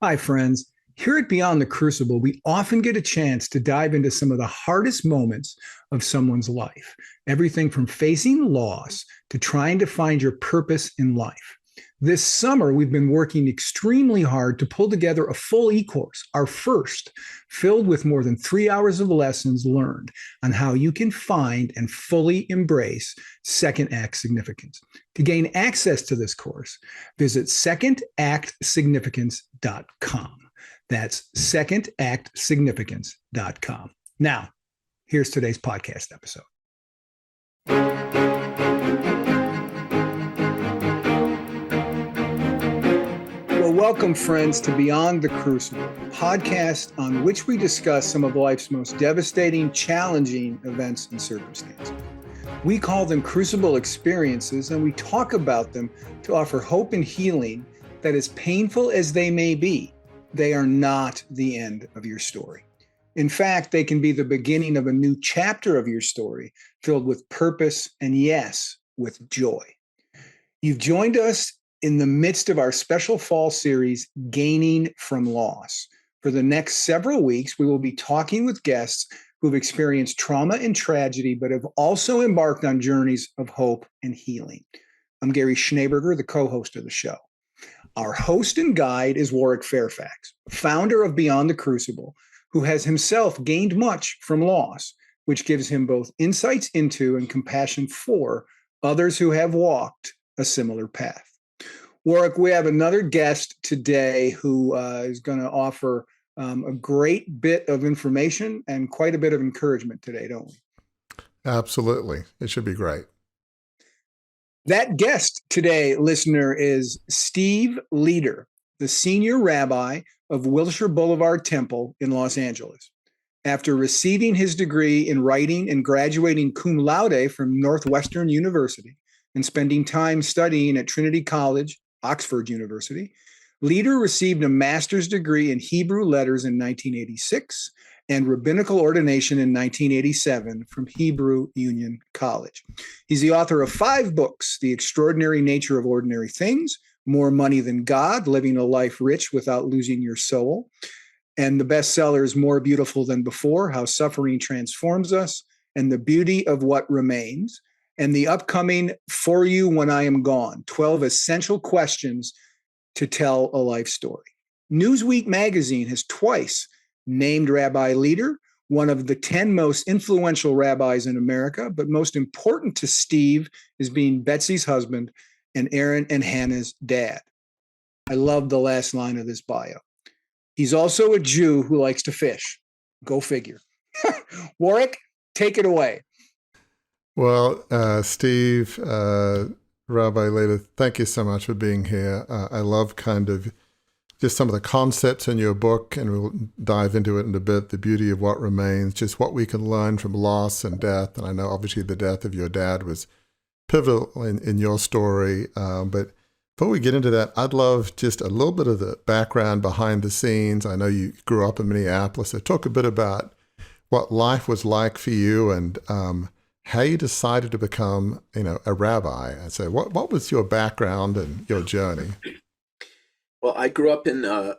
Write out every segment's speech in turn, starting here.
Hi, friends. Here at Beyond the Crucible, we often get a chance to dive into some of the hardest moments of someone's life. Everything from facing loss to trying to find your purpose in life. This summer, we've been working extremely hard to pull together a full e-course, our first, filled with more than 3 hours of lessons learned on how you can find and fully embrace second act significance. To gain access to this course, visit secondactsignificance.com. That's secondactsignificance.com. Now, here's today's podcast episode. Well, welcome, friends, to Beyond the Crucible, a podcast on which we discuss some of life's most devastating, challenging events and circumstances. We call them crucible experiences, and we talk about them to offer hope and healing that, as painful as they may be, they are not the end of your story. In fact, they can be the beginning of a new chapter of your story filled with purpose and, yes, with joy. You've joined us in the midst of our special fall series, Gaining from Loss. For the next several weeks, we will be talking with guests who've experienced trauma and tragedy, but have also embarked on journeys of hope and healing. I'm Gary Schneeberger, the co-host of the show. Our host and guide is Warwick Fairfax, founder of Beyond the Crucible, who has himself gained much from loss, which gives him both insights into and compassion for others who have walked a similar path. Warwick, we have another guest today who is going to offer a great bit of information and quite a bit of encouragement today, don't we? Absolutely. It should be great. That guest today, listener, is Steve Leder, the senior rabbi of Wilshire Boulevard Temple in Los Angeles. After receiving his degree in writing and graduating cum laude from Northwestern University and spending time studying at Trinity College, Oxford University, Leder received a master's degree in Hebrew letters in 1986 and rabbinical ordination in 1987 from Hebrew Union College. He's the author of 5 books: The Extraordinary Nature of Ordinary Things, More Money Than God, Living a Life Rich Without Losing Your Soul, and the bestseller is More Beautiful Than Before, How Suffering Transforms Us, and The Beauty of What Remains, and the upcoming For You When I Am Gone, 12 Essential Questions to Tell a Life Story. Newsweek magazine has twice named Rabbi Leder one of the 10 most influential rabbis in America, but most important to Steve is being Betsy's husband and Aaron and Hannah's dad. I love the last line of this bio. He's also a Jew who likes to fish. Go figure. Warwick, take it away. Well, Steve, Rabbi Leder, thank you so much for being here. I love kind of just some of the concepts in your book, and we'll dive into it in a bit, the beauty of what remains, just what we can learn from loss and death. And I know obviously the death of your dad was pivotal in your story. But before we get into that, I'd love just a little bit of the background behind the scenes. I know you grew up in Minneapolis, so talk a bit about what life was like for you and how you decided to become, a rabbi. And so what was your background and your journey? Well, I grew up in the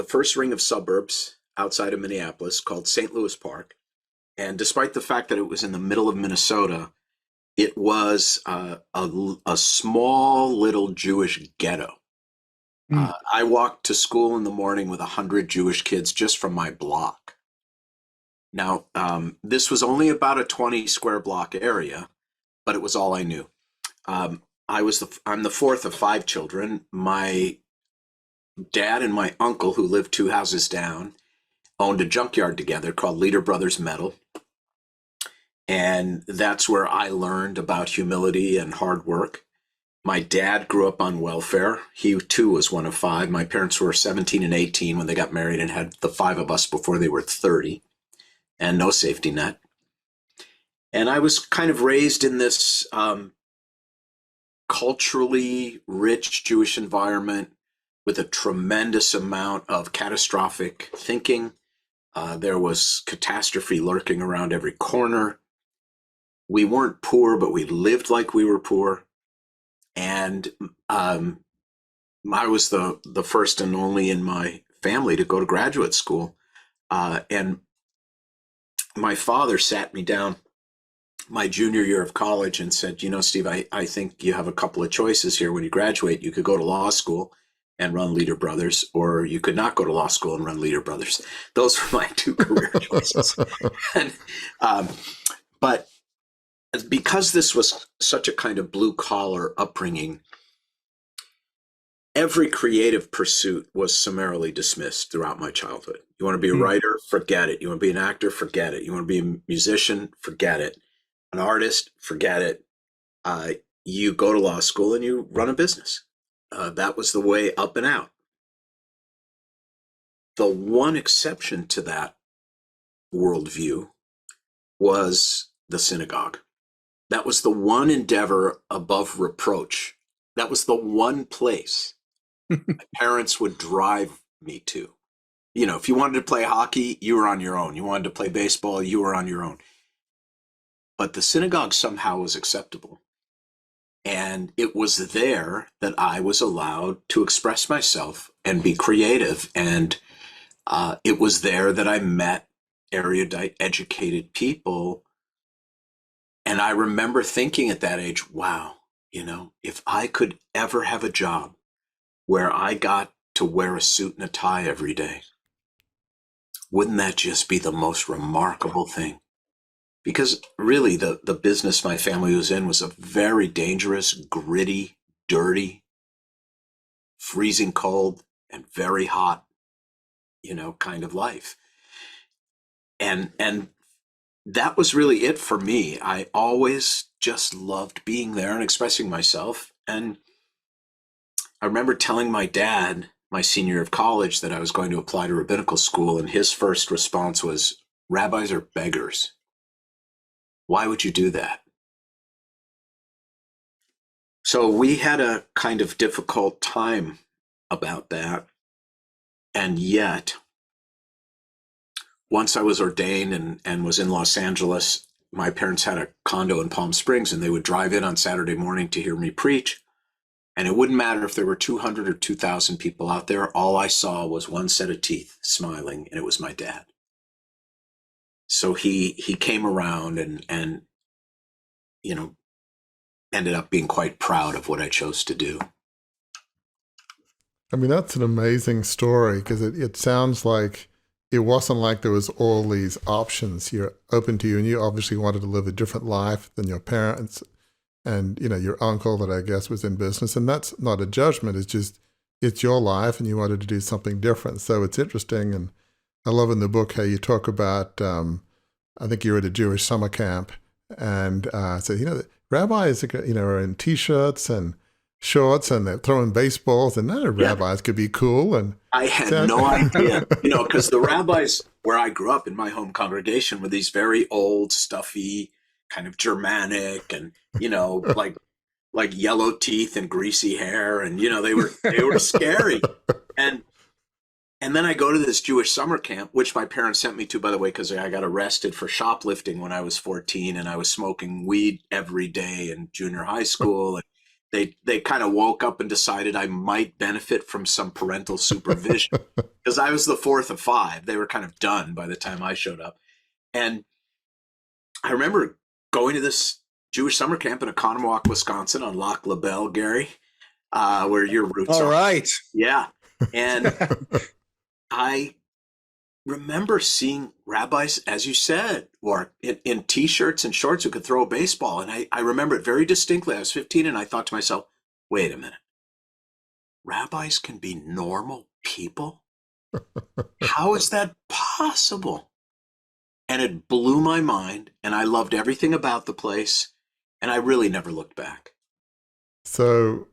first ring of suburbs outside of Minneapolis called St. Louis Park. And despite the fact that it was in the middle of Minnesota, it was a small little Jewish ghetto. I walked to school in the morning with 100 Jewish kids just from my block. Now, this was only about a 20 square block area, but it was all I knew. I'm the fourth of 5 children. My dad and my uncle, who lived 2 houses down, owned a junkyard together called Leder Brothers Metal. And that's where I learned about humility and hard work. My dad grew up on welfare. He too was one of 5. My parents were 17 and 18 when they got married and had the 5 of us before they were 30, and no safety net. And I was kind of raised in this culturally rich Jewish environment with a tremendous amount of catastrophic thinking. There was catastrophe lurking around every corner. We weren't poor, but we lived like we were poor. And I was the first and only in my family to go to graduate school. And my father sat me down my junior year of college and said, Steve, I think you have a couple of choices here. When you graduate, you could go to law school and run Leder Brothers, or you could not go to law school and run Leder Brothers. Those were my two career choices. And, but because this was such a kind of blue collar upbringing, every creative pursuit was summarily dismissed throughout my childhood. You want to be a writer? Forget it. You want to be an actor? Forget it. You want to be a musician? Forget it. An artist? Forget it. You go to law school and you run a business. That was the way up and out. The one exception to that worldview was the synagogue. That was the one endeavor above reproach. That was the one place my parents would drive me to. If you wanted to play hockey, you were on your own. You wanted to play baseball, you were on your own. But the synagogue somehow was acceptable. And it was there that I was allowed to express myself and be creative. And it was there that I met erudite, educated people. And I remember thinking at that age, wow, if I could ever have a job where I got to wear a suit and a tie every day, wouldn't that just be the most remarkable thing? Because really, the business my family was in was a very dangerous, gritty, dirty, freezing cold, and very hot, kind of life. And that was really it for me. I always just loved being there and expressing myself. And I remember telling my dad my senior year of college that I was going to apply to rabbinical school, and his first response was, "Rabbis are beggars. Why would you do that?" So we had a kind of difficult time about that. And yet, once I was ordained and was in Los Angeles, my parents had a condo in Palm Springs, and they would drive in on Saturday morning to hear me preach. And it wouldn't matter if there were 200 or 2,000 people out there. All I saw was one set of teeth smiling, and it was my dad. So he came around and ended up being quite proud of what I chose to do. I mean, that's an amazing story, because it sounds like it wasn't like there was all these options here open to you, and you obviously wanted to live a different life than your parents and, your uncle that I guess was in business. And that's not a judgment. It's just, it's your life and you wanted to do something different. So it's interesting. And I love in the book how you talk about, I think you were at a Jewish summer camp, and so, the rabbis, are in T-shirts and shorts, and they're throwing baseballs, and none of rabbis could be cool. And I had no idea, because the rabbis where I grew up in my home congregation were these very old, stuffy, kind of Germanic, and like yellow teeth and greasy hair, and they were scary. And then I go to this Jewish summer camp, which my parents sent me to, by the way, because I got arrested for shoplifting when I was 14, and I was smoking weed every day in junior high school. And they kind of woke up and decided I might benefit from some parental supervision, because I was the fourth of five. They were kind of done by the time I showed up. And I remember going to this Jewish summer camp in Oconomowoc, Wisconsin, on Lac La Belle, Gary, where your roots are. All right. Yeah. And I remember seeing rabbis, as you said, or in T-shirts and shorts who could throw a baseball. And I remember it very distinctly. I was 15, and I thought to myself, wait a minute. Rabbis can be normal people? How is that possible? And it blew my mind, and I loved everything about the place, and I really never looked back. So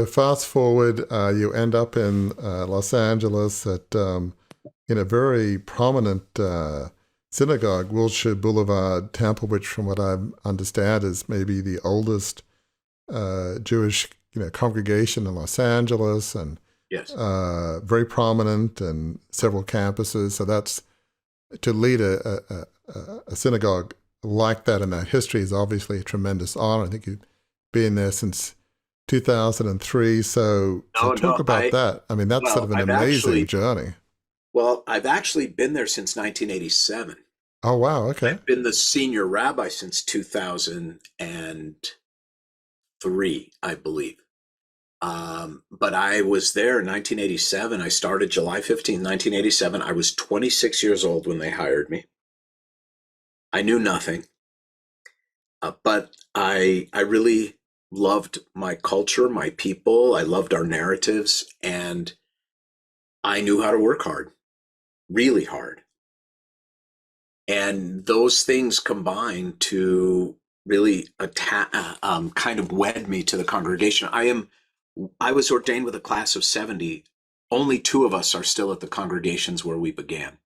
fast forward, you end up in Los Angeles at in a very prominent synagogue, Wilshire Boulevard Temple, which, from what I understand, is maybe the oldest Jewish congregation in Los Angeles, and Yes. Very prominent and several campuses. So that's, to lead a synagogue like that in that history is obviously a tremendous honor. I think you've been there since 2003. So No, talk no, about that. I mean, that's sort well, of an I've amazing actually, journey. well, I've actually been there since 1987. Oh, wow. Okay. I've been the senior rabbi since 2003, I believe. But I was there in 1987. I started July 15th, 1987. I was 26 years old when they hired me. I knew nothing, but I really loved my culture, my people. I loved our narratives, and I knew how to work hard, really hard. And those things combined to really kind of wed me to the congregation. I was ordained with a class of 70. Only two of us are still at the congregations where we began.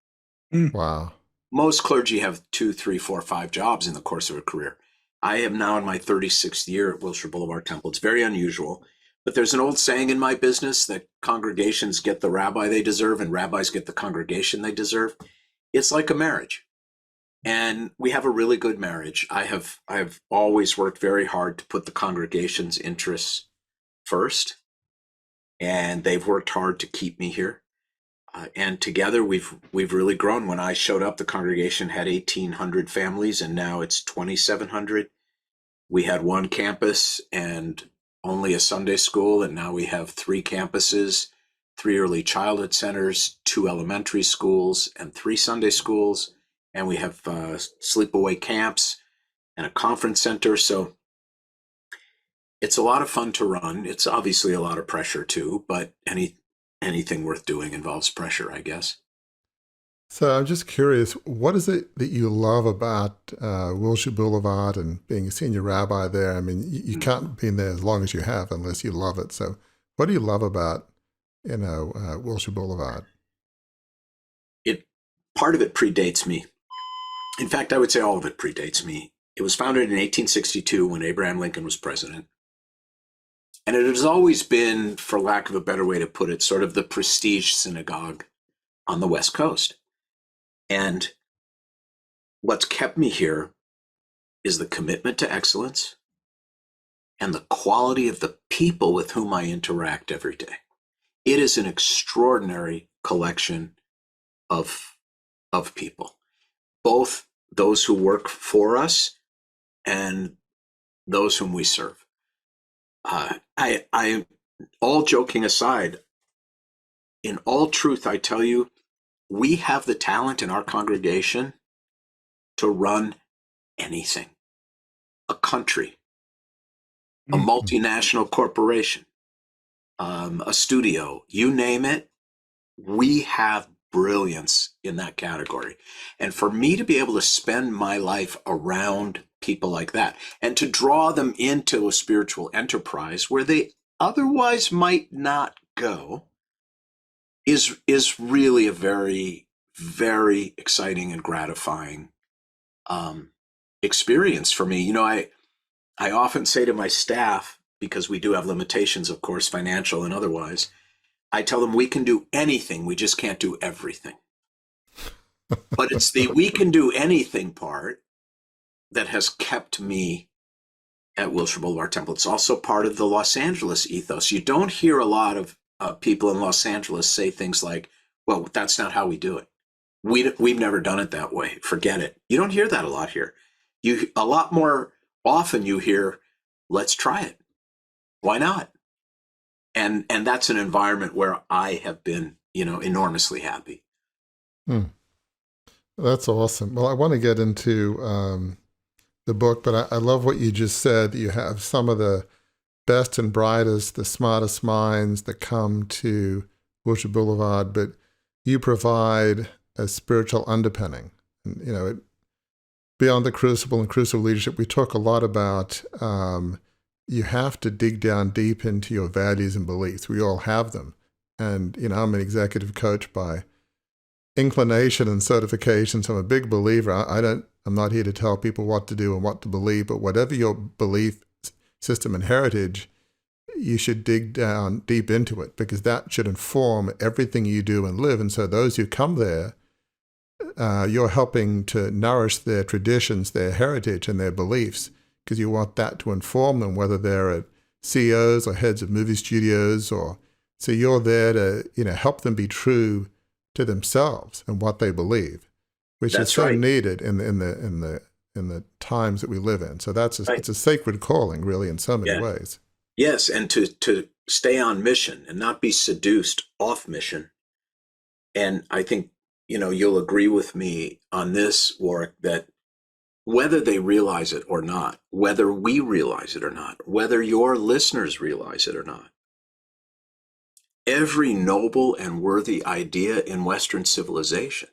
Wow. Most clergy have 2, 3, 4, 5 jobs in the course of a career. I am now in my 36th year at Wilshire Boulevard Temple. It's very unusual, but there's an old saying in my business that congregations get the rabbi they deserve and rabbis get the congregation they deserve. It's like a marriage. And we have a really good marriage. I've always worked very hard to put the congregation's interests first, and they've worked hard to keep me here. And together we've really grown. When I showed up, the congregation had 1,800 families, and now it's 2,700. We had one campus and only a Sunday school, and now we have 3 campuses, 3 early childhood centers, 2 elementary schools, and 3 Sunday schools. And we have sleepaway camps and a conference center. So it's a lot of fun to run. It's obviously a lot of pressure too, but anything worth doing involves pressure, I guess. So I'm just curious, what is it that you love about Wilshire Boulevard and being a senior rabbi there? I mean, you can't be in there as long as you have unless you love it. So what do you love about, Wilshire Boulevard? Part of it predates me. In fact, I would say all of it predates me. It was founded in 1862 when Abraham Lincoln was president. And it has always been, for lack of a better way to put it, sort of the prestige synagogue on the West Coast. And what's kept me here is the commitment to excellence and the quality of the people with whom I interact every day. It is an extraordinary collection of people, both those who work for us and those whom we serve. I all joking aside, in all truth, I tell you, we have the talent in our congregation to run anything. A country, a multinational corporation, a studio, you name it, we have brilliance in that category. And for me to be able to spend my life around people like that and to draw them into a spiritual enterprise where they otherwise might not go is really a very, very exciting and gratifying experience for me. I often say to my staff, because we do have limitations, of course, financial and otherwise, I tell them we can do anything, we just can't do everything. But it's the we can do anything part that has kept me at Wilshire Boulevard Temple. It's also part of the Los Angeles ethos. You don't hear a lot of people in Los Angeles say things like, well, that's not how we do it. We've never done it that way. Forget it. You don't hear that a lot here. A lot more often you hear, let's try it. Why not? And that's an environment where I have been, enormously happy. That's awesome. Well, I want to get into the book, but I love what you just said. You have some of the best and brightest, the smartest minds that come to Wilshire Boulevard, but you provide a spiritual underpinning. And, beyond the crucible and crucible leadership, we talk a lot about you have to dig down deep into your values and beliefs. We all have them. And, I'm an executive coach by inclination and certification, so I'm a big believer. I'm not here to tell people what to do and what to believe, but whatever your belief system and heritage, you should dig down deep into it because that should inform everything you do and live. And so those who come there, you're helping to nourish their traditions, their heritage, and their beliefs because you want that to inform them, whether they're at CEOs or heads of movie studios, or so you're there to, help them be true to themselves and what they believe, which That's is so right. needed in the times that we live in. So Right. it's a sacred calling, really, in so many Yeah. ways. Yes, and to stay on mission and not be seduced off mission. And I think, you'll agree with me on this, Warwick, that whether they realize it or not, whether we realize it or not, whether your listeners realize it or not, every noble and worthy idea in Western civilization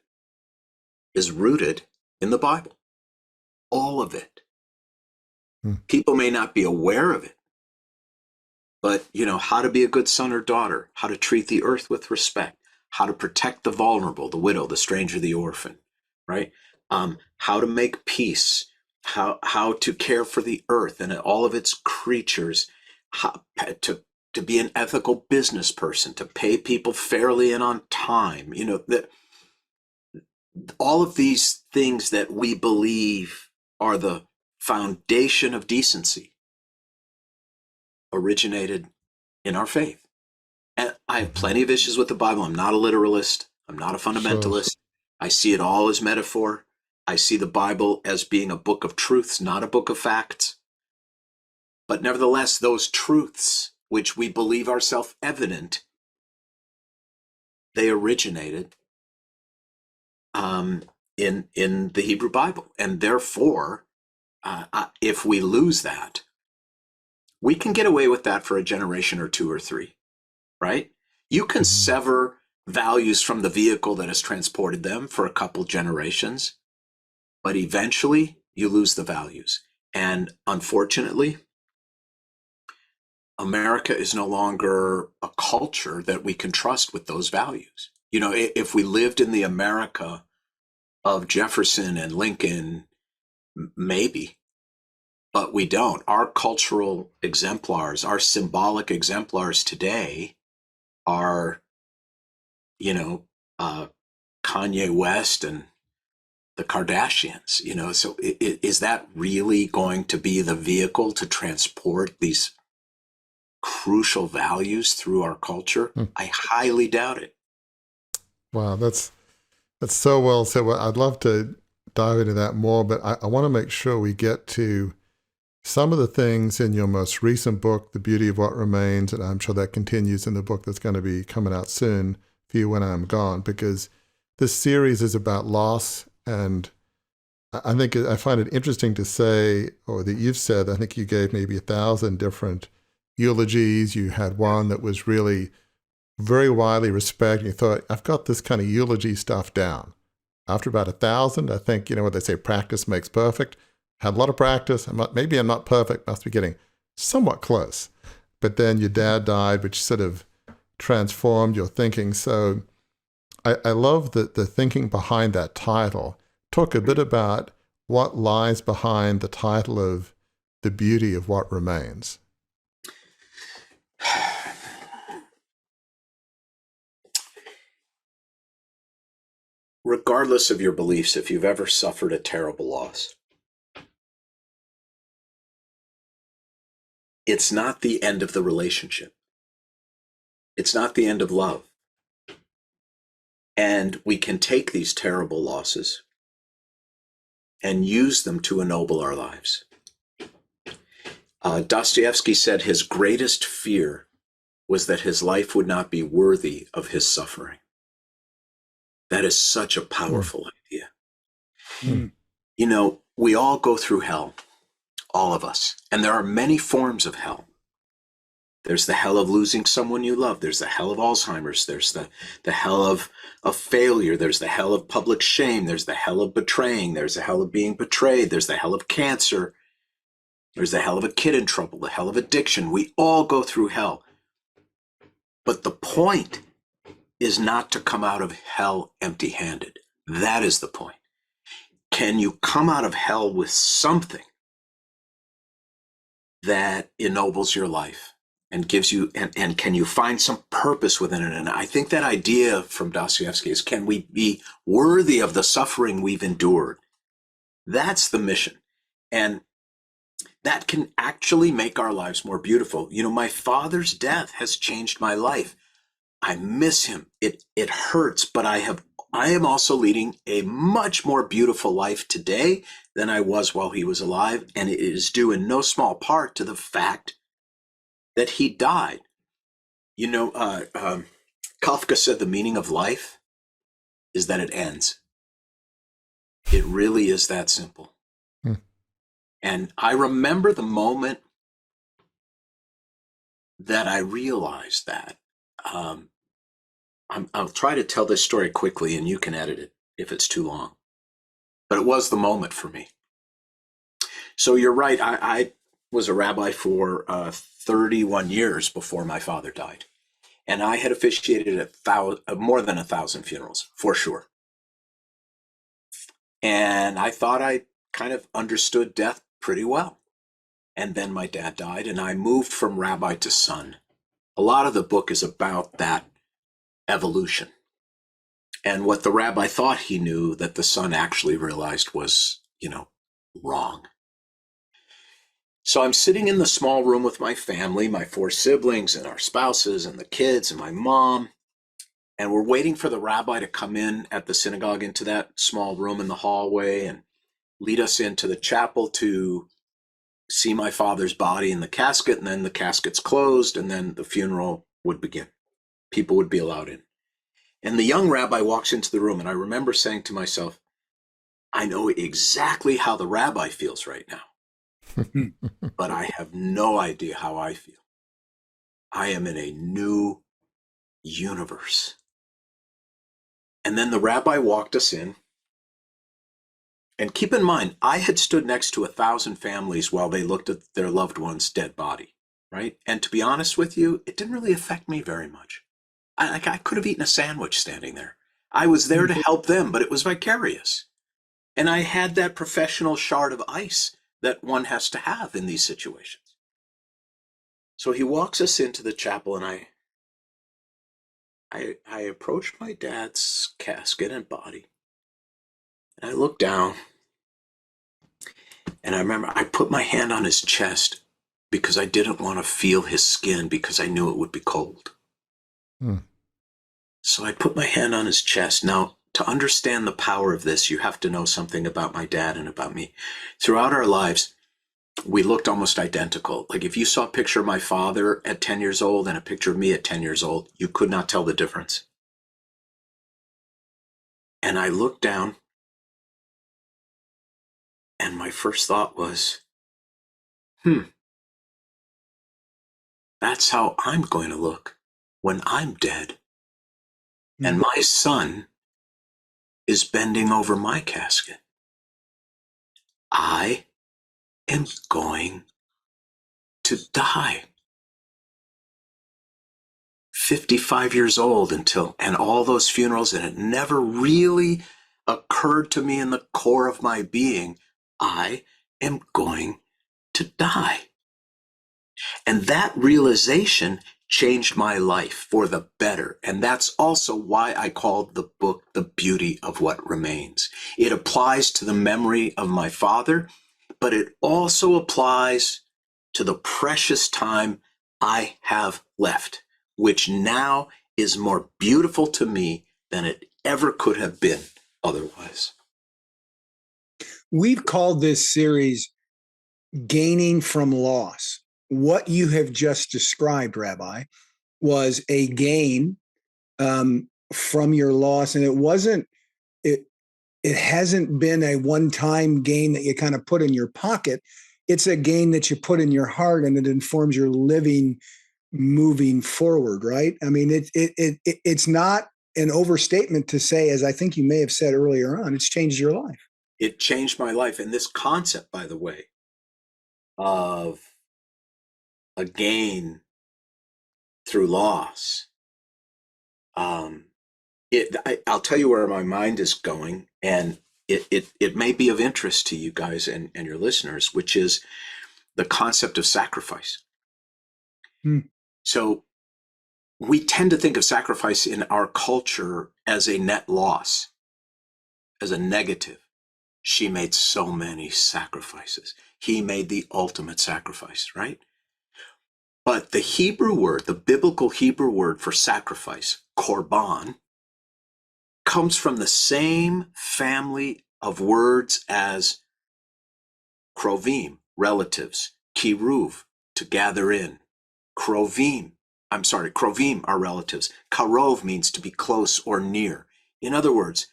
is rooted in the Bible. All of it. Hmm. People may not be aware of it, but, how to be a good son or daughter, how to treat the earth with respect, how to protect the vulnerable, the widow, the stranger, the orphan, right? How to make peace, how to care for the earth and all of its creatures, how to be an ethical business person, to pay people fairly and on time, that all of these things that we believe are the foundation of decency originated in our faith. And I have plenty of issues with the Bible. I'm not a literalist. I'm not a fundamentalist. I see it all as metaphor. I see the Bible as being a book of truths, not a book of facts. But nevertheless, those truths, which we believe are self-evident, they originated in the Hebrew Bible. And therefore, if we lose that, we can get away with that for a generation or two or three, right? You can sever values from the vehicle that has transported them for a couple generations, but eventually you lose the values. And unfortunately, America is no longer a culture that we can trust with those values. If we lived in the America of Jefferson and Lincoln, maybe, but we don't. Our cultural exemplars, our symbolic exemplars today are, Kanye West and the Kardashians, so is that really going to be the vehicle to transport these crucial values through our culture? I highly doubt it. Wow, that's so well said. Well, I'd love to dive into that more, but I want to make sure we get to some of the things in your most recent book, The Beauty of What Remains, and I'm sure that continues in the book that's going to be coming out soon for you when I'm gone, because this series is about loss. And I find it interesting to say, or that you've said, I think you gave maybe 1,000 different eulogies. You had one that was really very widely respected. You thought, I've got this kind of eulogy stuff down. After about 1,000, I think, what they say, practice makes perfect. Had a lot of practice. Maybe I'm not perfect. Must be getting somewhat close. But then your dad died, which sort of transformed your thinking. So I love the thinking behind that title. Talk a bit about what lies behind the title of The Beauty of What Remains. Regardless of your beliefs, if you've ever suffered a terrible loss, it's not the end of the relationship. It's not the end of love. And we can take these terrible losses and use them to ennoble our lives. Dostoevsky said his greatest fear was that his life would not be worthy of his suffering. That is such a powerful idea. We all go through hell, all of us. And there are many forms of hell. There's the hell of losing someone you love. There's the hell of Alzheimer's. There's the hell of failure. There's the hell of public shame. There's the hell of betraying. There's the hell of being betrayed. There's the hell of cancer. There's the hell of a kid in trouble, the hell of addiction. We all go through hell. But the point is not to come out of hell empty-handed. That is the point. Can you come out of hell with something that ennobles your life and gives you, and can you find some purpose within it? And I think that idea from Dostoevsky is, can we be worthy of the suffering we've endured? That's the mission. And that can actually make our lives more beautiful. You know, my father's death has changed my life. I miss him. It hurts, but I am also leading a much more beautiful life today than I was while he was alive, and it is due in no small part to the fact that he died. You know, Kafka said the meaning of life is that it ends. It really is that simple. And I remember the moment that I realized that. I'll try to tell this story quickly, and you can edit it if it's too long. But it was the moment for me. So you're right. I was a rabbi for 31 years before my father died. And I had officiated more than 1,000 funerals, for sure. And I thought I kind of understood death pretty well. And then my dad died, and I moved from rabbi to son. A lot of the book is about that evolution. And what the rabbi thought he knew, that the son actually realized was, wrong. So I'm sitting in the small room with my family, my 4 siblings and our spouses and the kids and my mom. And we're waiting for the rabbi to come in at the synagogue into that small room in the hallway and lead us into the chapel to see my father's body in the casket. And then the casket's closed, and then the funeral would begin. People would be allowed in. And the young rabbi walks into the room, and I remember saying to myself, I know exactly how the rabbi feels right now, but I have no idea how I feel. I am in a new universe. And then the rabbi walked us in. And keep in mind, I had stood next to 1,000 families while they looked at their loved one's dead body, right? And to be honest with you, it didn't really affect me very much. I could have eaten a sandwich standing there. I was there to help them, but it was vicarious. And I had that professional shard of ice that one has to have in these situations. So he walks us into the chapel, and I approached my dad's casket and body. And I looked down, and I remember I put my hand on his chest because I didn't want to feel his skin because I knew it would be cold. So I put my hand on his chest. Now, to understand the power of this, you have to know something about my dad and about me. Throughout our lives, we looked almost identical. Like if you saw a picture of my father at 10 years old and a picture of me at 10 years old, you could not tell the difference. And I looked down, and my first thought was, that's how I'm going to look when I'm dead. And my son is bending over my casket. I am going to die. 55 years old and all those funerals, and it never really occurred to me in the core of my being, I am going to die. And that realization changed my life for the better. And that's also why I called the book The Beauty of What Remains. It applies to the memory of my father, but it also applies to the precious time I have left, which now is more beautiful to me than it ever could have been otherwise. We've called this series Gaining from Loss. What you have just described, Rabbi, was a gain from your loss. And it hasn't been a one-time gain that you kind of put in your pocket. It's a gain that you put in your heart, and it informs your living moving forward, right? I mean, it's not an overstatement to say, as I think you may have said earlier on, it's changed your life. It changed my life. And this concept, by the way, of a gain through loss, I'll tell you where my mind is going, and it may be of interest to you guys and your listeners, which is the concept of sacrifice. So we tend to think of sacrifice in our culture as a net loss, as a negative. She made so many sacrifices. He made the ultimate sacrifice, right? But the Hebrew word, the biblical Hebrew word for sacrifice, korban, comes from the same family of words as krovim, relatives, kiruv, to gather in. Krovim are relatives. Karov means to be close or near. In other words,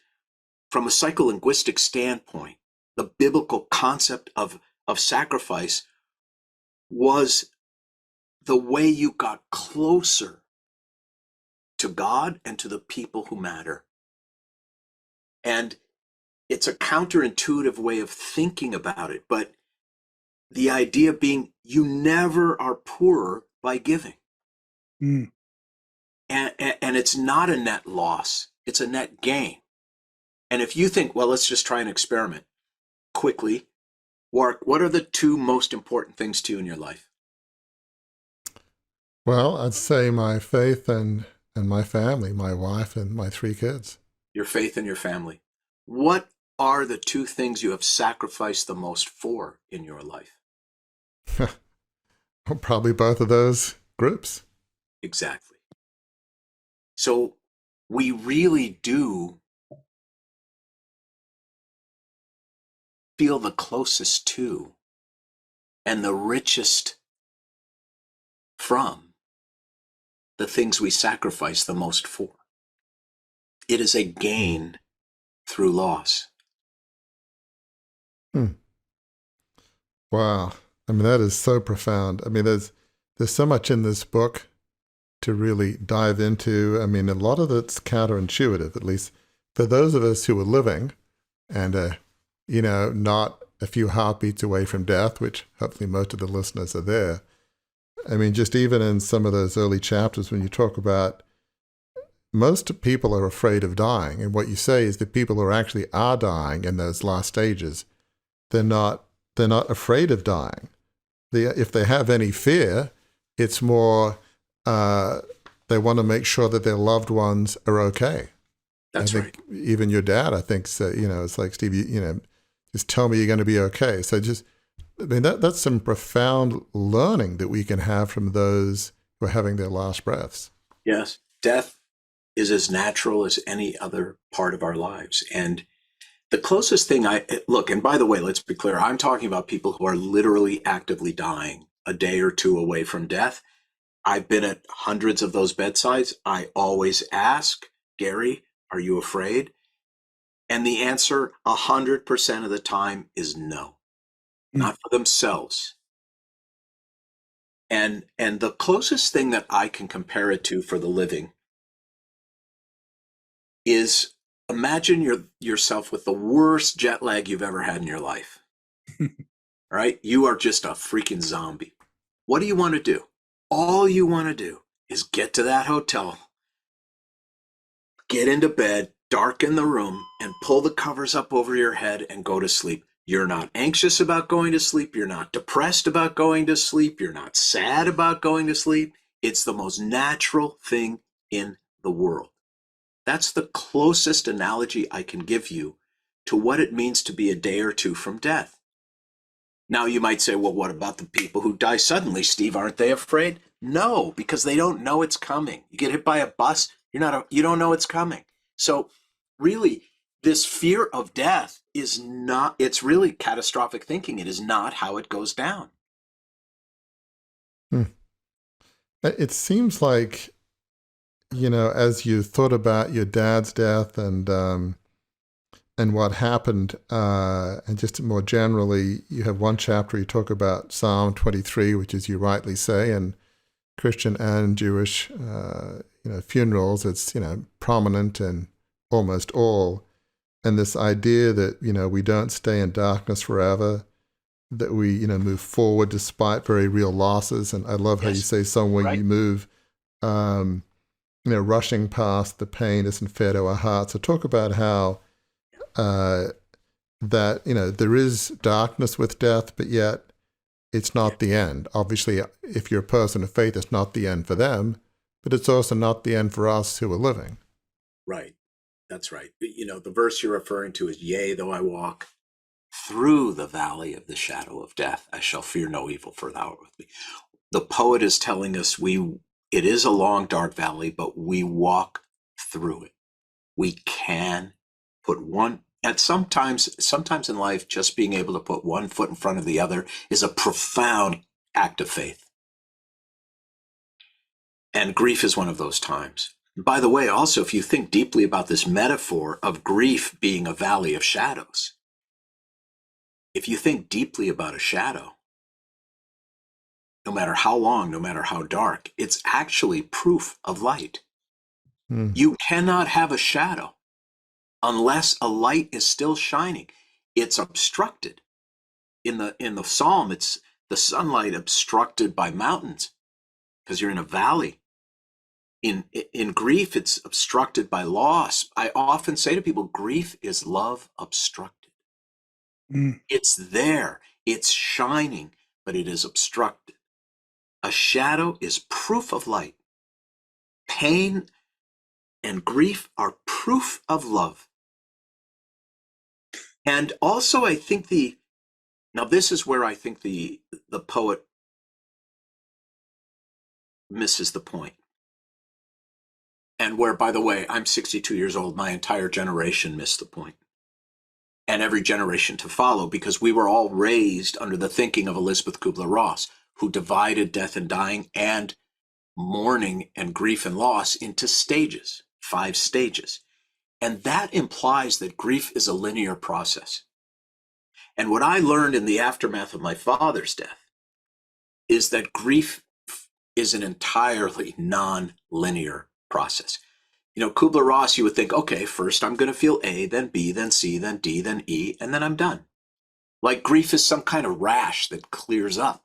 from a psycholinguistic standpoint, the biblical concept of sacrifice was the way you got closer to God and to the people who matter. And it's a counterintuitive way of thinking about it, but the idea being you never are poorer by giving. Mm. And it's not a net loss, it's a net gain. And if you think, well, let's just try an experiment quickly, Warwick, what are the two most important things to you in your life? Well, I'd say my faith and my family, my wife and my 3 kids. Your faith and your family. What are the two things you have sacrificed the most for in your life? Probably both of those groups. Exactly. So we really do feel the closest to and the richest from the things we sacrifice the most for. It is a gain through loss. Wow. I mean, that is so profound. I mean, there's so much in this book to really dive into. I mean, a lot of it's counterintuitive, at least for those of us who are living and, not a few heartbeats away from death, which hopefully most of the listeners are there. I mean, just even in some of those early chapters when you talk about most people are afraid of dying. And what you say is that people who actually are dying in those last stages, they're not afraid of dying. If they have any fear, it's more they want to make sure that their loved ones are okay. That's right. Even your dad, I think, said, it's like, Steve, just tell me you're going to be okay. So that's some profound learning that we can have from those who are having their last breaths. Yes. Death is as natural as any other part of our lives. And the closest thing and by the way, let's be clear, I'm talking about people who are literally actively dying a day or two away from death. I've been at hundreds of those bedsides. I always ask, Gary, are you afraid? And the answer 100% of the time is no, not for themselves. And the closest thing that I can compare it to for the living is imagine yourself with the worst jet lag you've ever had in your life. Right? You are just a freaking zombie. What do you want to do? All you want to do is get to that hotel, get into bed, darken the room, and pull the covers up over your head and go to sleep. You're not anxious about going to sleep. You're not depressed about going to sleep. You're not sad about going to sleep. It's the most natural thing in the world. That's the closest analogy I can give you to what it means to be a day or two from death. Now you might say, well, what about the people who die suddenly, Steve? Aren't they afraid? No, because they don't know it's coming. You get hit by a bus, you don't know it's coming. So really, this fear of death is not, it's really catastrophic thinking. It is not how it goes down. It seems like, as you thought about your dad's death and what happened, and just more generally, you have one chapter you talk about Psalm 23, which, as you rightly say, in Christian and Jewish, funerals, it's prominent in almost all, and this idea that we don't stay in darkness forever, that we move forward despite very real losses, and I love how you say somewhere right. You move. Rushing past the pain isn't fair to our hearts. So talk about how that, there is darkness with death, but yet it's not the end. Obviously, if you're a person of faith, it's not the end for them, but it's also not the end for us who are living. Right. That's right. The verse you're referring to is, yea, though I walk through the valley of the shadow of death, I shall fear no evil, for thou art with me. The poet is telling us it is a long, dark valley, but we walk through it. We can put one, and sometimes in life, just being able to put one foot in front of the other is a profound act of faith. And grief is one of those times. By the way, also, if you think deeply about this metaphor of grief being a valley of shadows, if you think deeply about a shadow, no matter how long, no matter how dark, it's actually proof of light. You cannot have a shadow unless a light is still shining. It's obstructed. In the psalm, it's the sunlight obstructed by mountains because you're in a valley. In grief, it's obstructed by loss. I often say to people, grief is love obstructed. It's there, it's shining, but it is obstructed. A shadow is proof of light. Pain and grief are proof of love. And also, I think now this is where I think the poet misses the point. And where, by the way, I'm 62 years old, my entire generation missed the point. And every generation to follow, because we were all raised under the thinking of Elizabeth Kubler-Ross, who divided death and dying and mourning and grief and loss into stages, 5 stages. And that implies that grief is a linear process. And what I learned in the aftermath of my father's death is that grief is an entirely non-linear process. You know, Kubler-Ross, you would think, okay, first I'm going to feel A, then B, then C, then D, then E, and then I'm done. Like grief is some kind of rash that clears up.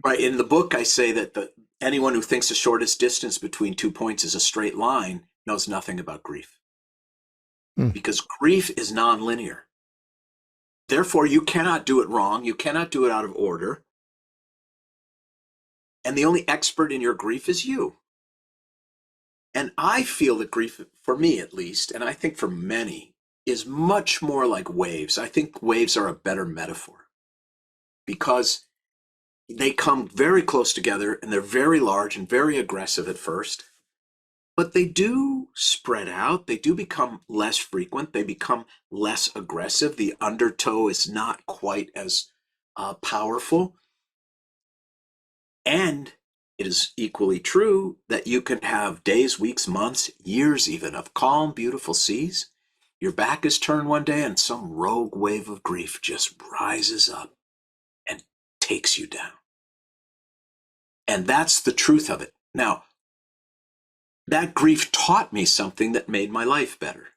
Right. In the book, I say that anyone who thinks the shortest distance between 2 points is a straight line knows nothing about grief. Because grief is non-linear. Therefore, you cannot do it wrong. You cannot do it out of order. And the only expert in your grief is you. And I feel that grief, for me at least, and I think for many, is much more like waves. I think waves are a better metaphor because they come very close together and they're very large and very aggressive at first. But they do spread out. They do become less frequent. They become less aggressive. The undertow is not quite as powerful. And it is equally true that you can have days, weeks, months, years even of calm, beautiful seas. Your back is turned one day and some rogue wave of grief just rises up and takes you down. And that's the truth of it. Now, that grief taught me something that made my life better.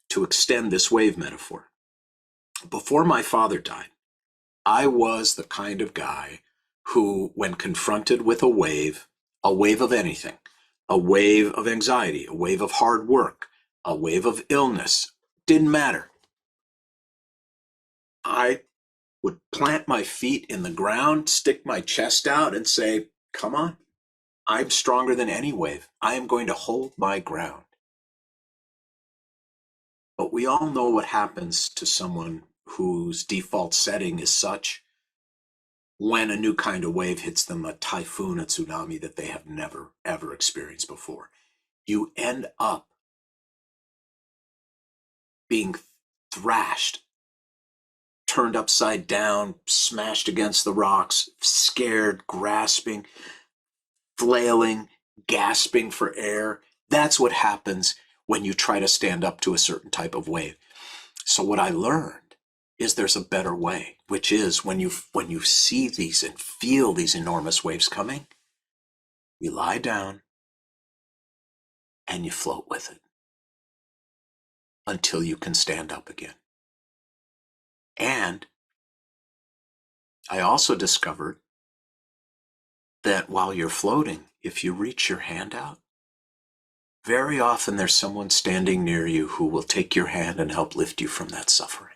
To extend this wave metaphor. Before my father died, I was the kind of guy who, when confronted with a wave of anything, a wave of anxiety, a wave of hard work, a wave of illness, didn't matter. I would plant my feet in the ground, stick my chest out and say, come on. I'm stronger than any wave. I am going to hold my ground. But we all know what happens to someone whose default setting is such when a new kind of wave hits them, a typhoon, a tsunami that they have never, ever experienced before. You end up being thrashed, turned upside down, smashed against the rocks, scared, grasping, flailing, gasping for air. That's what happens when you try to stand up to a certain type of wave. So what I learned is there's a better way, which is when you see these and feel these enormous waves coming, you lie down and you float with it until you can stand up again. And I also discovered that while you're floating, if you reach your hand out, very often there's someone standing near you who will take your hand and help lift you from that suffering.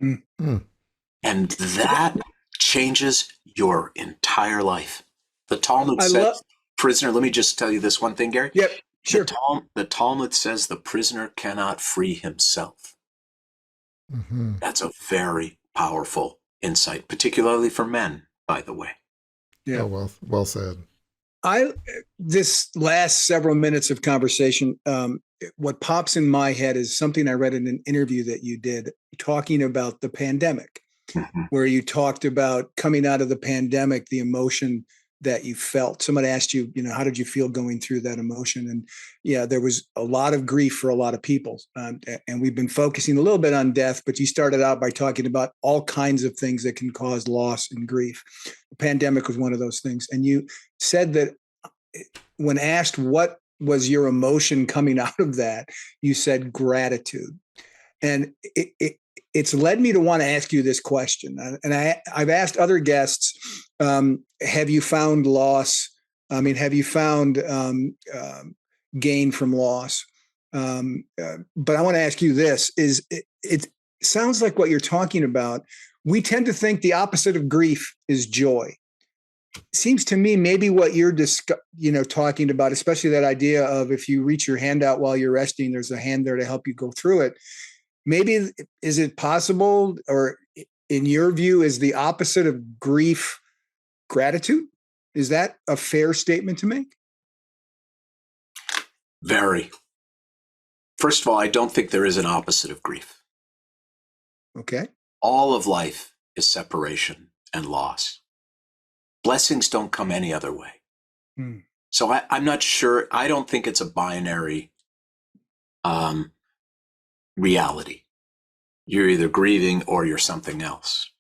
Mm-hmm. And that changes your entire life. The Talmud says, prisoner, let me just tell you this one thing, Gary. Yep, sure. The Talmud says the prisoner cannot free himself. Mm-hmm. That's a very powerful insight, particularly for men, by the way. Yeah. Oh, well said. This last several minutes of conversation, what pops in my head is something I read in an interview that you did talking about the pandemic, Mhm. where you talked about coming out of the pandemic, the emotion that you felt. Someone asked you, how did you feel going through that emotion? And yeah, there was a lot of grief for a lot of people. And we've been focusing a little bit on death, but you started out by talking about all kinds of things that can cause loss and grief. The pandemic was one of those things. And you said that when asked what was your emotion coming out of that, you said gratitude. And it's led me to want to ask you this question. And I've asked other guests, have you found loss? I mean, have you found gain from loss? But I want to ask you this, it sounds like what you're talking about. We tend to think the opposite of grief is joy. Seems to me maybe what you're talking about, especially that idea of if you reach your hand out while you're resting, there's a hand there to help you go through it. Maybe is it possible, or in your view, is the opposite of grief gratitude? Is that a fair statement to make? Very. First of all, I don't think there is an opposite of grief. Okay. All of life is separation and loss. Blessings don't come any other way. So I'm not sure. I don't think it's a binary reality. You're either grieving or you're something else.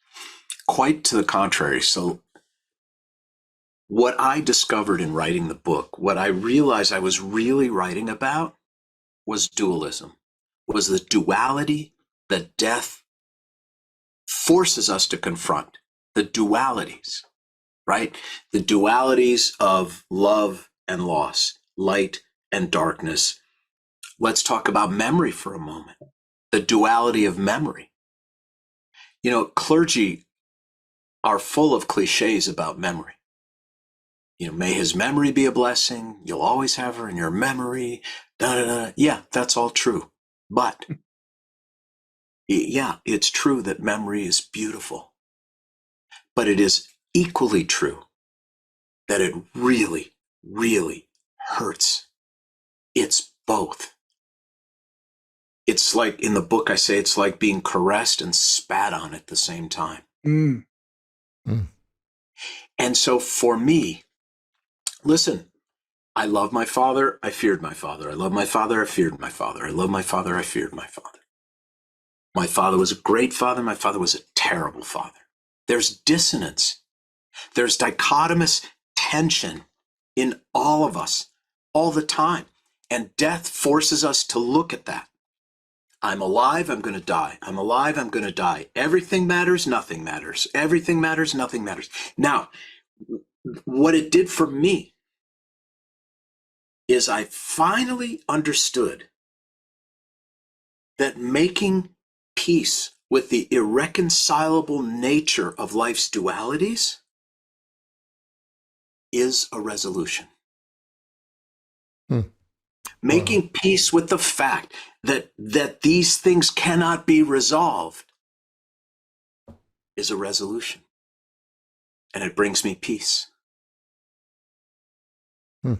Quite to the contrary. So what I discovered in writing the book, what I realized I was really writing about was dualism, was the duality that death forces us to confront. The dualities, right? The dualities of love and loss, light and darkness. Let's talk about memory for a moment. The duality of memory. Clergy are full of cliches about memory. May his memory be a blessing. You'll always have her in your memory. Da, da, da. Yeah, that's all true. But yeah, it's true that memory is beautiful. But it is equally true that it really, really hurts. It's both. It's like, in the book I say, it's like being caressed and spat on at the same time. Mm. Mm. And so for me, listen, I love my father, I feared my father. I love my father, I feared my father. I love my father, I feared my father. My father was a great father, my father was a terrible father. There's dissonance. There's dichotomous tension in all of us all the time. And death forces us to look at that. I'm alive, I'm going to die. I'm alive, I'm going to die. Everything matters, nothing matters. Everything matters, nothing matters. Now, what it did for me is I finally understood that making peace with the irreconcilable nature of life's dualities is a resolution. Making peace with the fact that these things cannot be resolved is a resolution. And it brings me peace. Well,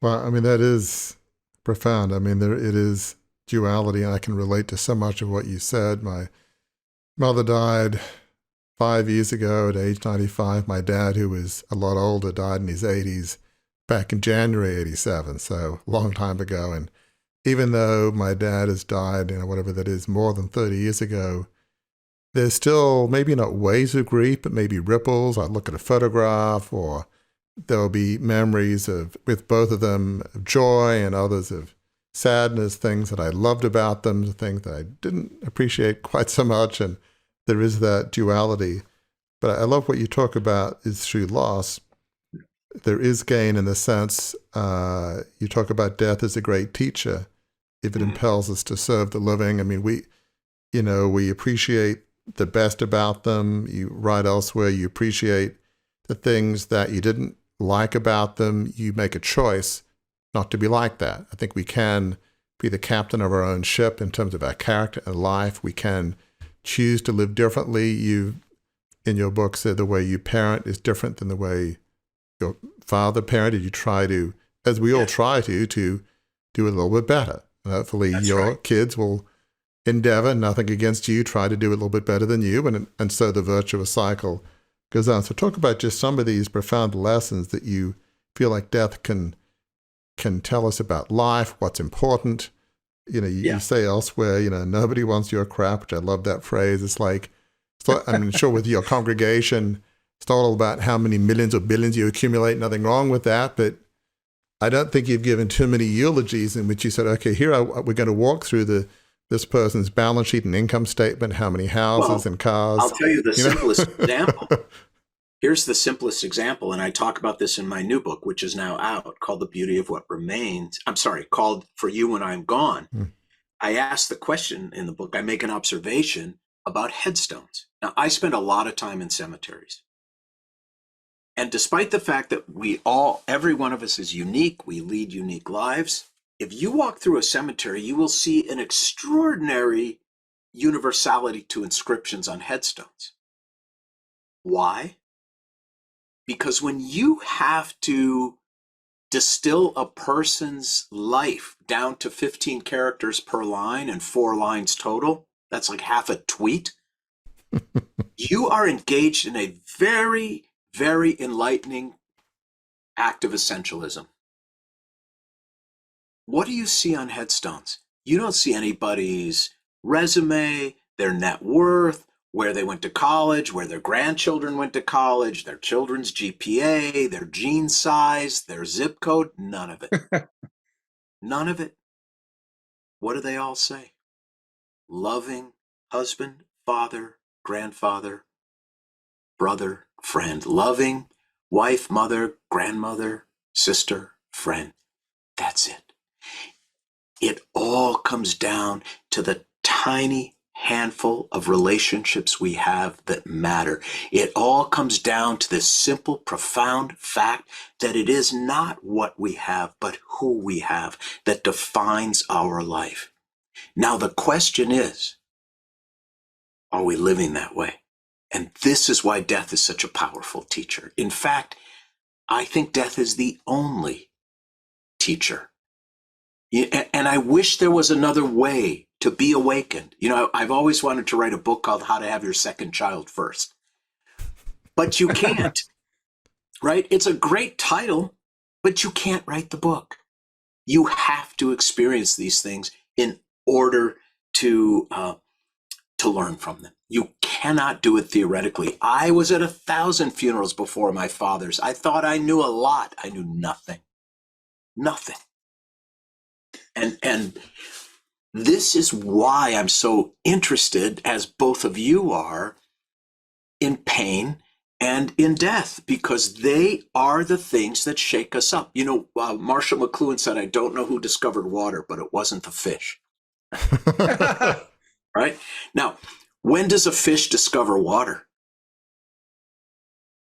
I mean, that is profound. I mean, it is duality, and I can relate to so much of what you said. My mother died 5 years ago at age 95. My dad, who was a lot older, died in his 80s back in January 87, so a long time ago. And even though my dad has died, whatever that is, more than 30 years ago, there's still maybe not waves of grief, but maybe ripples. I look at a photograph, or there'll be memories with both of them of joy and others of sadness, things that I loved about them, things that I didn't appreciate quite so much. And there is that duality. But I love what you talk about is through loss. There is gain in the sense you talk about death as a great teacher if it impels us to serve the living. I mean, we appreciate the best about them. You write elsewhere, you appreciate the things that you didn't like about them. You make a choice not to be like that. I think we can be the captain of our own ship in terms of our character and life. We can choose to live differently. You, in your book, said the way you parent is different than the way your father parented. You try to, as we all try to do a little bit better. And hopefully your kids will endeavor, nothing against you, try to do a little bit better than you. And so the virtuous cycle goes on. So talk about just some of these profound lessons that you feel like death can tell us about life, what's important. You say elsewhere, nobody wants your crap, which I love that phrase. It's like, I'm sure with your congregation, it's not all about how many millions or billions you accumulate, nothing wrong with that. But I don't think you've given too many eulogies in which you said, okay, we're going to walk through this person's balance sheet and income statement, how many houses and cars. I'll tell you the simplest example. Here's the simplest example, and I talk about this in my new book, which is now out, called The Beauty of What Remains. Called For You When I'm Gone. I ask the question in the book, I make an observation about headstones. Now, I spend a lot of time in cemeteries. And despite the fact that every one of us is unique, we lead unique lives, if you walk through a cemetery, you will see an extraordinary universality to inscriptions on headstones. Why? Because when you have to distill a person's life down to 15 characters per line and 4 lines total, that's like half a tweet, you are engaged in a very, very enlightening act of essentialism. What do you see on headstones? You don't see anybody's resume, their net worth, where they went to college, where their grandchildren went to college, their children's GPA, their gene size, their zip code, none of it. None of it. What do they all say? Loving husband, father, grandfather, brother, friend. Loving wife, mother, grandmother, sister, friend. That's it. It all comes down to the tiny handful of relationships we have that matter. It all comes down to this simple, profound fact that it is not what we have, but who we have that defines our life. Now, the question is, are we living that way? And this is why death is such a powerful teacher. In fact, I think death is the only teacher. And I wish there was another way to be awakened. I've always wanted to write a book called How to Have Your Second Child First. But you can't, right? It's a great title, but you can't write the book. You have to experience these things in order to learn from them. You cannot do it theoretically. I was at 1,000 funerals before my father's. I thought I knew a lot. I knew nothing. Nothing. And this is why I'm so interested, as both of you are, in pain and in death, because they are the things that shake us up. Marshall McLuhan said, I don't know who discovered water, but it wasn't the fish. Right? Now, when does a fish discover water?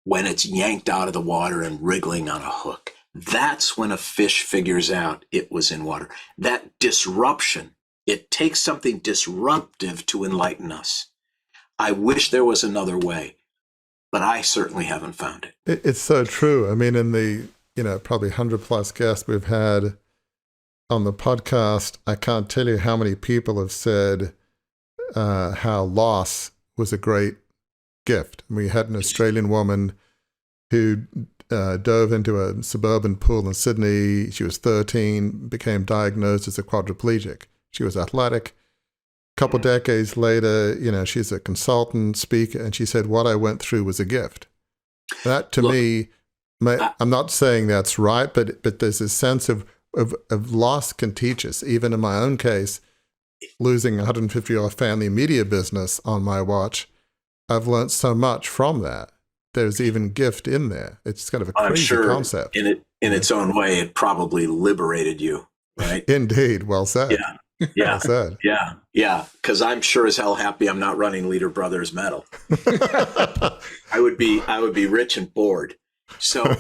When it's yanked out of the water and wriggling on a hook. That's when a fish figures out it was in water. That disruption, it takes something disruptive to enlighten us. I wish there was another way, but I certainly haven't found it. It's so true. I mean, in the, probably 100 plus guests we've had on the podcast, I can't tell you how many people have said how loss was a great gift. We had an Australian woman who dove into a suburban pool in Sydney. She was 13, became diagnosed as a quadriplegic. She was athletic. A couple decades later, she's a consultant, speaker, and she said, what I went through was a gift. That to me, I'm not saying that's right, but there's a sense of loss can teach us. Even in my own case, losing a 150-year-old family media business on my watch, I've learned so much from that. There's even gift in there. It's kind of a crazy concept. In its own way, it probably liberated you, right? Indeed. Well said. Yeah. Well said. Yeah. Because I'm sure as hell happy I'm not running Leder Brothers Metal. I would be rich and bored. So,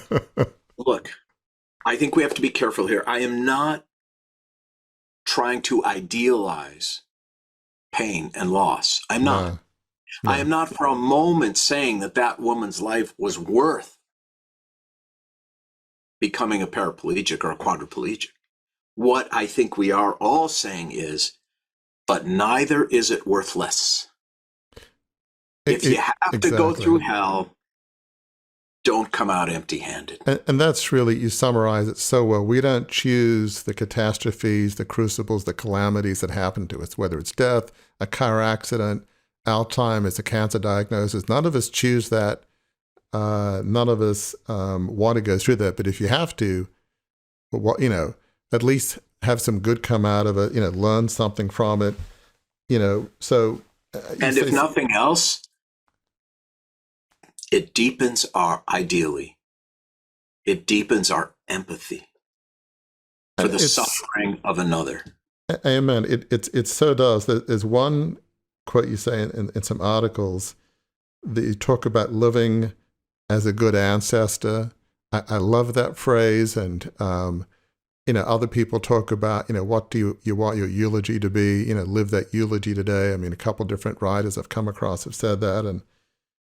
look, I think we have to be careful here. I am not trying to idealize pain and loss. I'm not. No, no. I am not for a moment saying that that woman's life was worth becoming a paraplegic or a quadriplegic. What I think we are all saying is, but neither is it worthless. If you have to go through hell, don't come out empty-handed. And that's really, you summarize it so well. We don't choose the catastrophes, the crucibles, the calamities that happen to us, whether it's death, a car accident, Alzheimer's, a cancer diagnosis. None of us choose that. None of us want to go through that. But if you have to, at least have some good come out of it, learn something from it, so. And if nothing else, it deepens our empathy for the suffering of another. Amen. It so does. There's one quote you say in some articles that you talk about living as a good ancestor. I love that phrase. And, other people talk about, what do you want your eulogy to be? Live that eulogy today. I mean, a couple different writers I've come across have said that.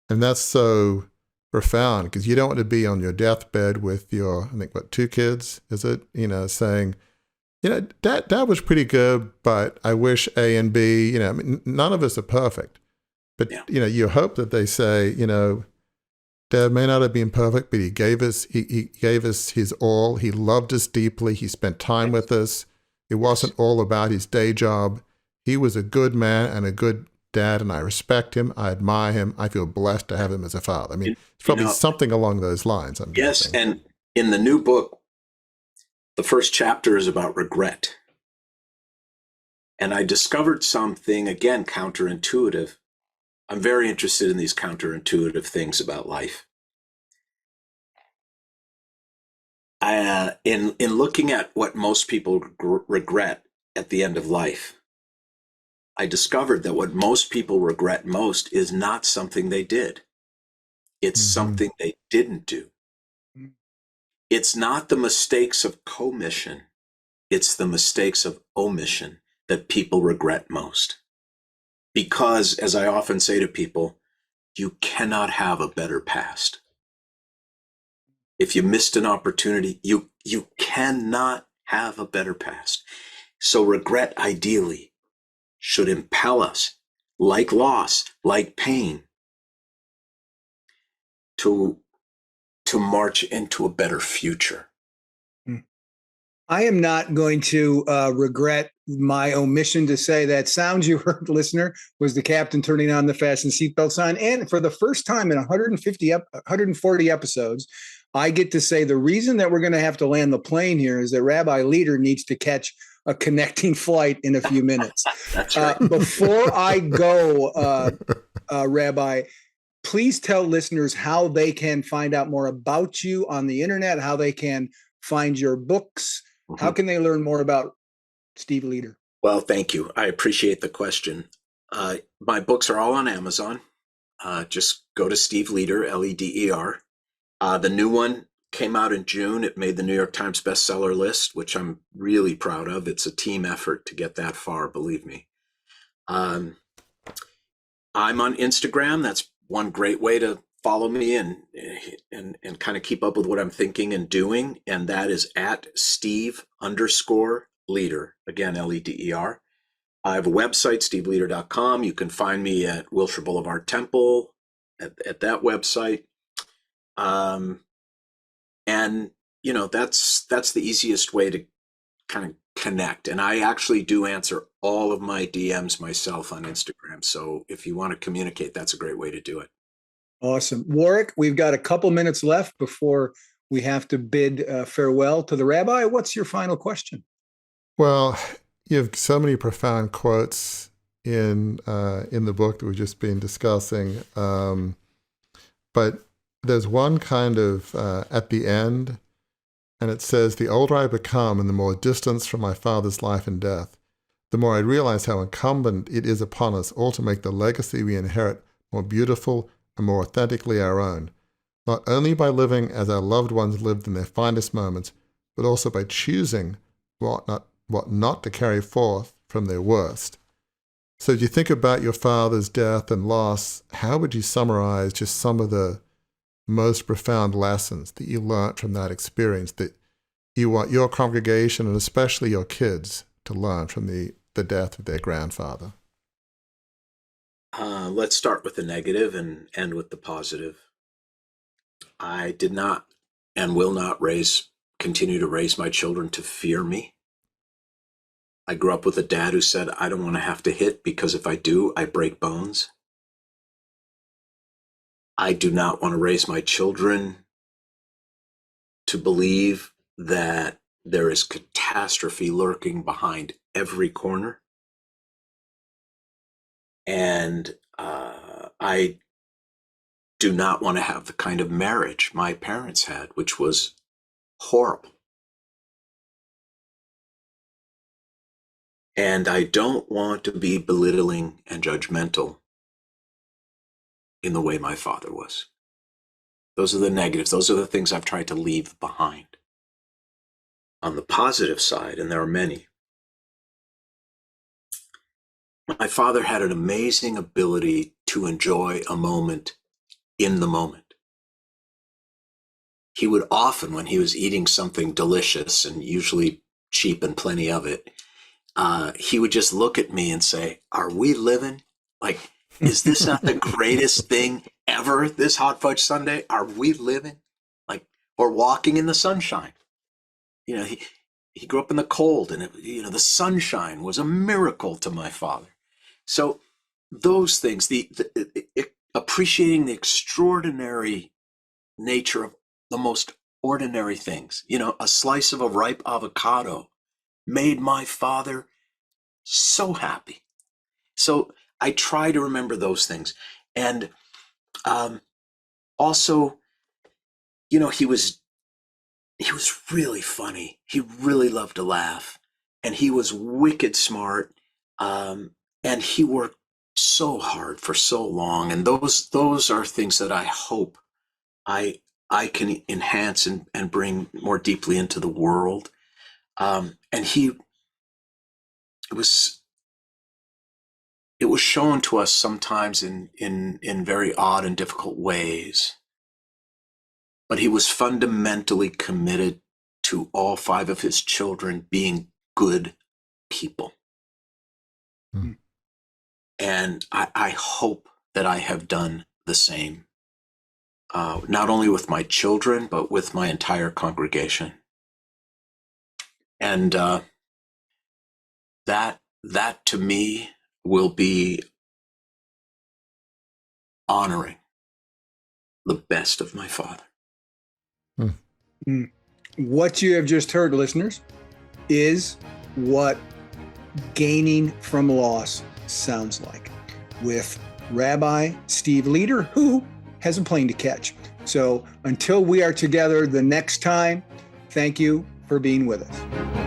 And that's so profound, because you don't want to be on your deathbed with your, I think, 2 kids, is it? Saying, Dad was pretty good, but I wish A and B, I mean, none of us are perfect. But, you hope that they say, Dad may not have been perfect, but he gave us his all. He loved us deeply. He spent time with us. It wasn't all about his day job. He was a good man and a good dad, and I respect him. I admire him. I feel blessed to have him as a father. I mean, it's probably something along those lines. I'm guessing. And in the new book, the first chapter is about regret. And I discovered something, again, counterintuitive. I'm very interested in these counterintuitive things about life. In looking at what most people regret at the end of life, I discovered that what most people regret most is not something they did. It's something they didn't do. It's not the mistakes of commission. It's the mistakes of omission that people regret most. Because, as I often say to people, you cannot have a better past. If you missed an opportunity, you cannot have a better past. So regret, ideally, should impel us, like loss, like pain, to march into a better future. I am not going to regret my omission to say that sound you heard, listener, was the captain turning on the fasten seatbelt sign. And for the first time in 140 episodes, I get to say the reason that we're going to have to land the plane here is that Rabbi Leder needs to catch a connecting flight in a few minutes. That's right. Before I go, Rabbi, please tell listeners how they can find out more about you on the internet, how they can find your books. How can they learn more about Steve Leder? Well, thank you. I appreciate the question. My books are all on Amazon. Just go to Steve Leder, Leder. The new one came out in June. It made the New York Times bestseller list, which I'm really proud of. It's a team effort to get that far, believe me. I'm on Instagram. That's one great way to follow me and kind of keep up with what I'm thinking and doing. And that is at Steve_Leder, again, Leder. I have a website, steveleder.com. You can find me at Wilshire Boulevard Temple at that website. And that's the easiest way to kind of connect. And I actually do answer all of my DMs myself on Instagram. So if you want to communicate, that's a great way to do it. Awesome. Warwick, we've got a couple minutes left before we have to bid farewell to the rabbi. What's your final question? Well, you have so many profound quotes in the book that we've just been discussing. But there's one kind of at the end, and it says, "The older I become and the more distance from my father's life and death, the more I realize how incumbent it is upon us all to make the legacy we inherit more beautiful and more authentically our own, not only by living as our loved ones lived in their finest moments, but also by choosing what what not to carry forth from their worst. So as you think about your father's death and loss, how would you summarize just some of the most profound lessons that you learned from that experience that you want your congregation and especially your kids to learn from the death of their grandfather? Let's start with the negative and end with the positive. I did not and will not continue to raise my children to fear me. I grew up with a dad who said, I don't want to have to hit because if I do, I break bones. I do not want to raise my children to believe that there is catastrophe lurking behind every corner. And I do not want to have the kind of marriage my parents had, which was horrible. And I don't want to be belittling and judgmental in the way my father was. Those are the negatives. Those are the things I've tried to leave behind. On the positive side, and there are many, my father had an amazing ability to enjoy a moment in the moment. He would often, when he was eating something delicious and usually cheap and plenty of it, he would just look at me and say, are we living? Like, is this not the greatest thing ever, this hot fudge sundae? Are we living? Like, or walking in the sunshine. You know, he grew up in the cold, and the sunshine was a miracle to my father. So those things, the appreciating the extraordinary nature of the most ordinary things. A slice of a ripe avocado made my father so happy. So I try to remember those things. And also, he was really funny. He really loved to laugh. And he was wicked smart. And he worked so hard for so long. And those are things that I hope I can enhance and bring more deeply into the world. And it was shown to us sometimes in very odd and difficult ways. But he was fundamentally committed to all 5 of his children being good people. Mm. And I hope that I have done the same, not only with my children, but with my entire congregation. And that to me will be honoring the best of my father. What you have just heard, listeners, is what gaining from loss sounds like, with Rabbi Steve Leder, who has a plane to catch. So until we are together the next time, thank you for being with us.